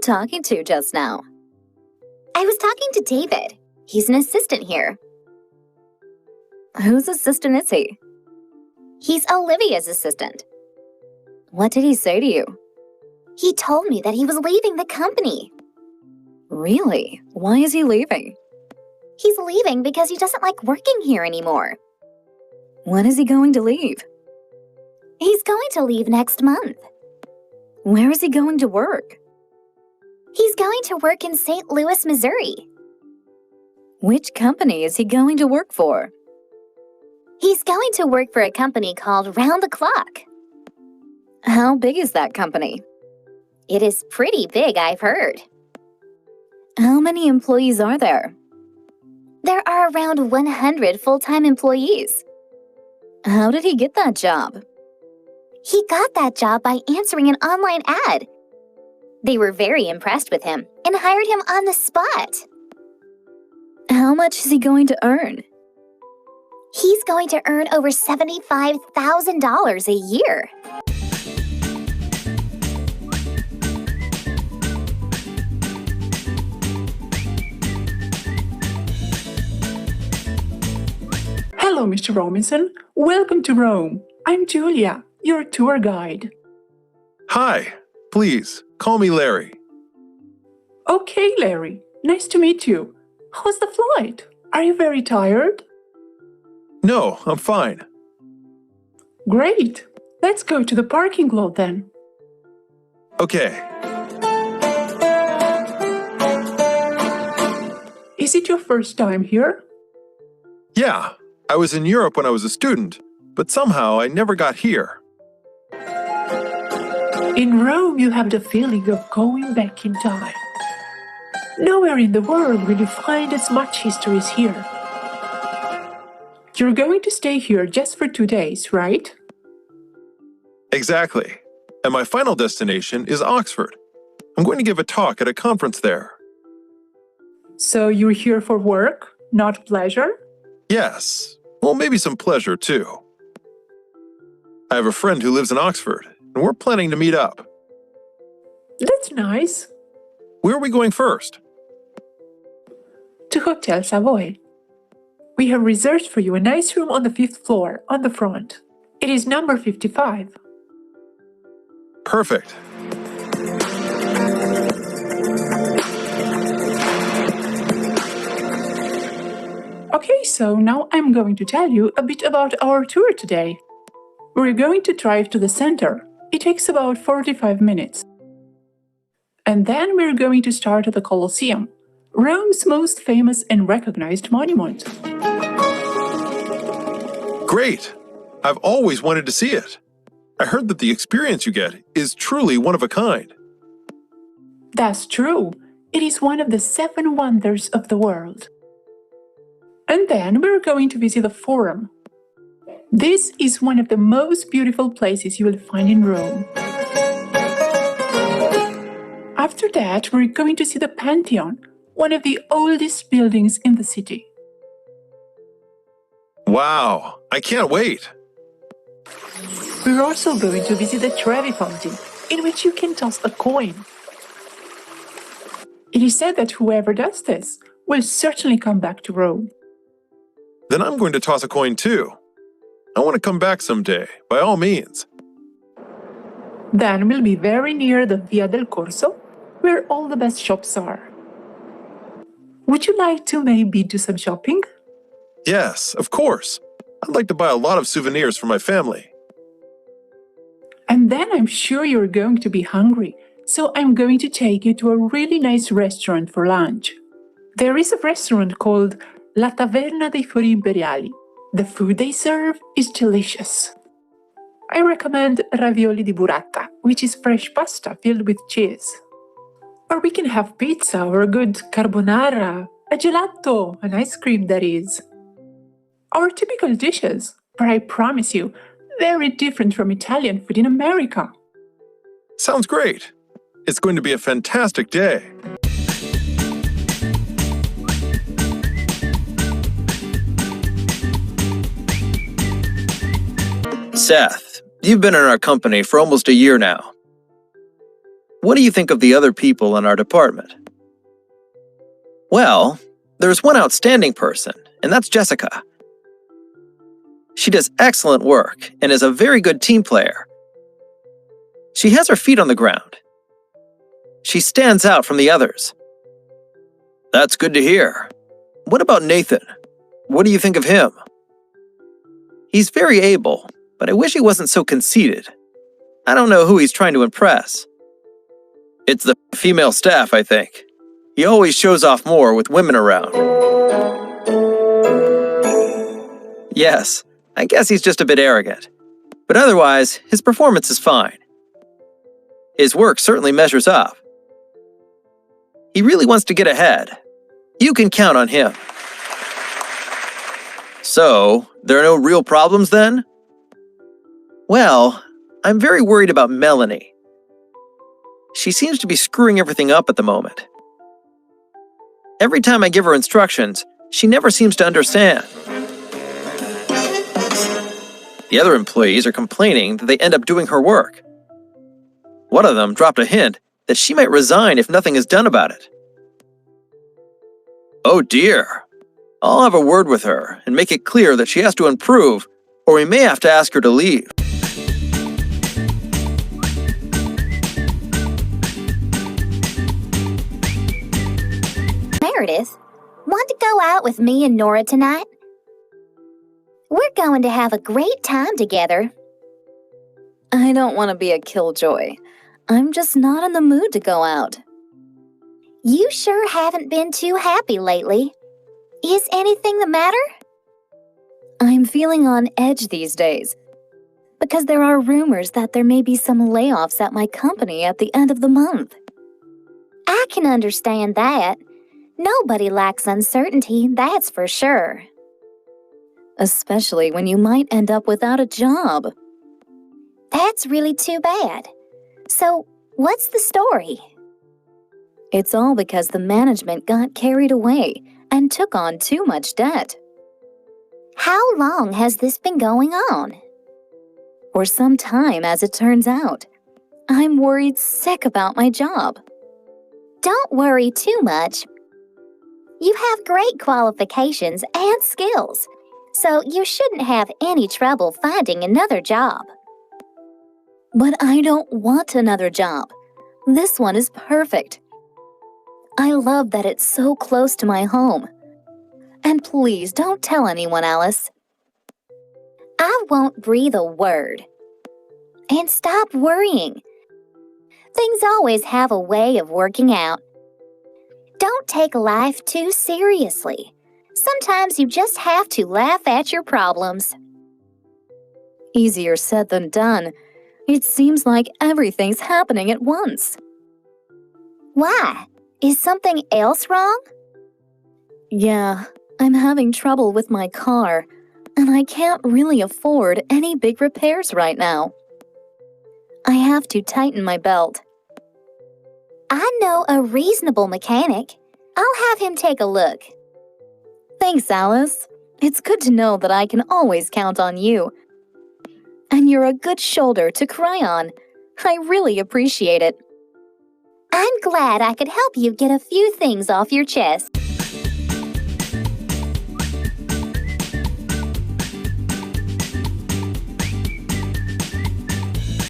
talking to just now? I was talking to David. He's an assistant here. Whose assistant is he? He's Olivia's assistant. What did he say to you? He told me that he was leaving the company. Really? Why is he leaving? He's leaving because he doesn't like working here anymore. When is he going to leave? He's going to leave next month. Where is he going to work? He's going to work in St. Louis, Missouri. Which company is he going to work for? He's going to work for a company called Round the Clock. How big is that company? It is pretty big, I've heard. How many employees are there? There are around 100 full-time employees. How did he get that job? He got that job by answering an online ad. They were very impressed with him and hired him on the spot. How much is he going to earn? He's going to earn over $75,000 a year. Hello, Mr. Robinson. Welcome to Rome. I'm Julia, your tour guide. Hi. Please, call me Larry. Okay, Larry. Nice to meet you. How's the flight? Are you very tired? No, I'm fine. Great. Let's go to the parking lot then. Okay. Is it your first time here? Yeah, I was in Europe when I was a student, but somehow I never got here. In Rome, you have the feeling of going back in time. Nowhere in the world will you find as much history as here. You're going to stay here just for 2 days, right? Exactly. And my final destination is Oxford. I'm going to give a talk at a conference there. So you're here for work, not pleasure? Yes. Well, maybe some pleasure, too. I have a friend who lives in Oxford, and we're planning to meet up. That's nice. Where are we going first? To Hotel Savoy. We have reserved for you a nice room on the 5th floor, on the front. It is number 55. Perfect. Okay, so now I'm going to tell you a bit about our tour today. We're going to drive to the center. It takes about 45 minutes. And then we're going to start at the Colosseum, Rome's most famous and recognized monument. Great! I've always wanted to see it. I heard that the experience you get is truly one of a kind. That's true. It is one of the 7 wonders of the world. And then we're going to visit the Forum. This is one of the most beautiful places you will find in Rome. After that, we're going to see the Pantheon, one of the oldest buildings in the city. Wow! I can't wait! We're also going to visit the Trevi Fountain, in which you can toss a coin. It is said that whoever does this will certainly come back to Rome. Then I'm going to toss a coin too. I want to come back someday, by all means. Then we'll be very near the Via del Corso, where all the best shops are. Would you like to maybe do some shopping? Yes, of course. I'd like to buy a lot of souvenirs for my family. And then I'm sure you're going to be hungry, so I'm going to take you to a really nice restaurant for lunch. There is a restaurant called La Taverna dei Fori Imperiali. The food they serve is delicious. I recommend ravioli di burrata, which is fresh pasta filled with cheese. Or we can have pizza or a good carbonara, a gelato, an ice cream that is. Our typical dishes, but I promise you, very different from Italian food in America. Sounds great. It's going to be a fantastic day. Seth, you've been in our company for almost a year now. What do you think of the other people in our department? Well, there's one outstanding person, and that's Jessica. She does excellent work and is a very good team player. She has her feet on the ground. She stands out from the others. That's good to hear. What about Nathan? What do you think of him? He's very able, but I wish he wasn't so conceited. I don't know who he's trying to impress. It's the female staff, I think. He always shows off more with women around. Yes, I guess he's just a bit arrogant. But otherwise, his performance is fine. His work certainly measures up. He really wants to get ahead. You can count on him. So, there are no real problems then? Well, I'm very worried about Melanie. She seems to be screwing everything up at the moment. Every time I give her instructions, she never seems to understand. The other employees are complaining that they end up doing her work. One of them dropped a hint that she might resign if nothing is done about it. Oh dear. I'll have a word with her and make it clear that she has to improve, or we may have to ask her to leave. Meredith, want to go out with me and Nora tonight? We're going to have a great time together. I don't want to be a killjoy. I'm just not in the mood to go out. You sure haven't been too happy lately. Is anything the matter? I'm feeling on edge these days because there are rumors that there may be some layoffs at my company at the end of the month. I can understand that. Nobody likes uncertainty, that's for sure. Especially when you might end up without a job. That's really too bad. So, what's the story? It's all because the management got carried away and took on too much debt. How long has this been going on? For some time, as it turns out. I'm worried sick about my job. Don't worry too much. You have great qualifications and skills, so you shouldn't have any trouble finding another job. But I don't want another job. This one is perfect. I love that it's so close to my home. And please don't tell anyone, Alice. I won't breathe a word. And stop worrying. Things always have a way of working out. Don't take life too seriously. Sometimes you just have to laugh at your problems. Easier said than done. It seems like everything's happening at once. Why? Is something else wrong? Yeah, I'm having trouble with my car, and I can't really afford any big repairs right now. I have to tighten my belt. I know a reasonable mechanic. I'll have him take a look. Thanks, Alice. It's good to know that I can always count on you. And you're a good shoulder to cry on. I really appreciate it. I'm glad I could help you get a few things off your chest.